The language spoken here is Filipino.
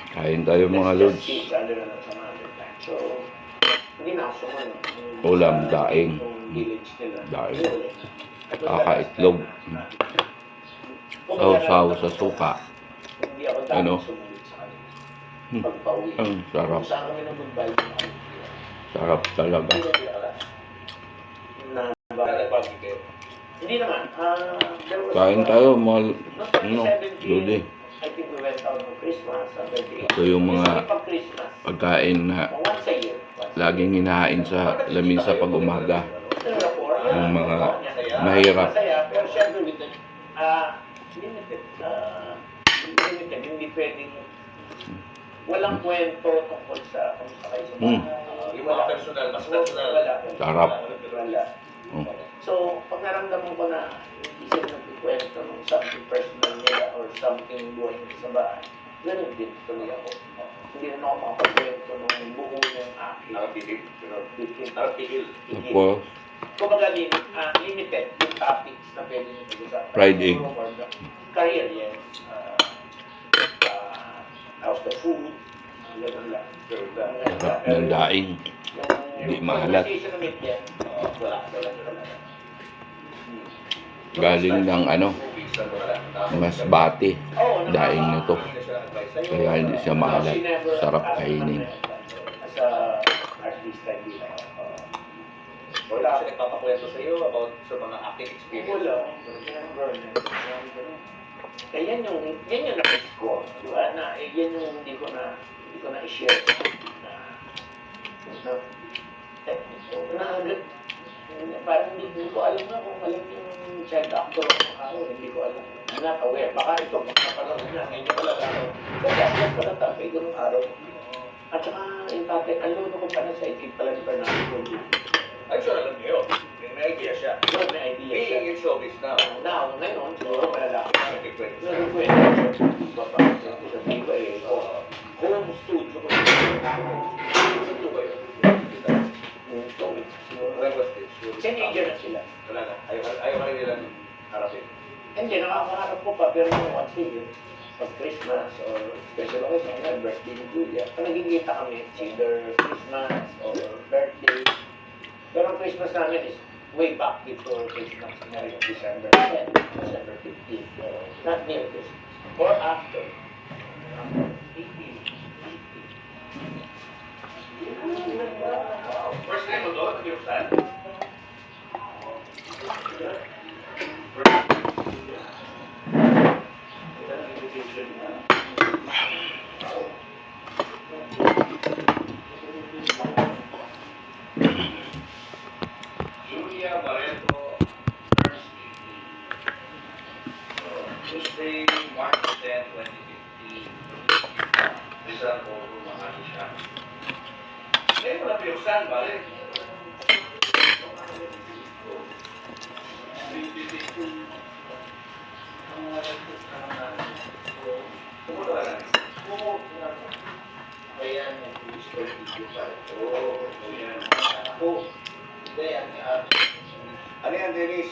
Kain tayo mga lods. Ulam, daing. Daing. Kakaitlog. Saw-saw sa suka. Ano? Ang sarap. Sarap talaga. Kain tayo mga lodi. Ito yung mga pagkain na laging hinahain sa lamisa pag umaga. Yung mga mahirap. Hindi pwedeng walang kwento tungkol sa kung sakay sa bahay. Yung mga personal, mas personal. Sarap. So, pag naramdaman ko na hindi sila nagkikwento ng something personal nila or something buhay nila sa bahay, ganun din tuloy ako. Hindi na ako makapagkwento ng buo ng aking Arapigil. Tapos, Kumbaga, limited yung topics na pwede nyo pag-usapan. Fried egg. Career, yes. How's the food? sarap ng daing. Hindi mahalat. Galing ng Masbate. Daing nito. Kaya hindi siya mahalat. Sarap kainin. Wala siya nagpapakwento sa iyo about sa mga acting experience? Wala. Kaya yan yung na-risk ko. Diba? Yan yung hindi ko na i-share parang hindi ko alam na kung alam yung child actor ako. Hindi ko alam. Not aware. Baka ito, magpapanood na. Ngayon ko lang ako. Kasi ako pala tapay ganung araw. At saka yung tatay, alam ko pa na sa itig pala ni Bernardo. I'm sure alam niyo. May idea siya. May idea siya. Being in showbiz now. Ngayon, siguro malalaki na. Nagkikwento siya. Sabi ko home studio ko. Ito ba yun? Teenager na sila. Wala na. Ayaw ka rin nilang harapin. Hindi, nakakaharap ko pa. Pero yung once a year, pag Christmas or special occasion, birthday ni Julia, pag nagkikita kami, either Christmas or birthday. Pero ang Christmas namin is way back before Christmas, December 10, December 15. Not near Christmas. Or after. First time mo doon, nag-iusan? Julia Barreto, first Tuesday, March 10, 2015. Rizal Ballroom, Mahali siya. Ngayon mo na piyoksan, bale. Ayan, gusto video pa ito. Ayan. Ano yan, Dennis?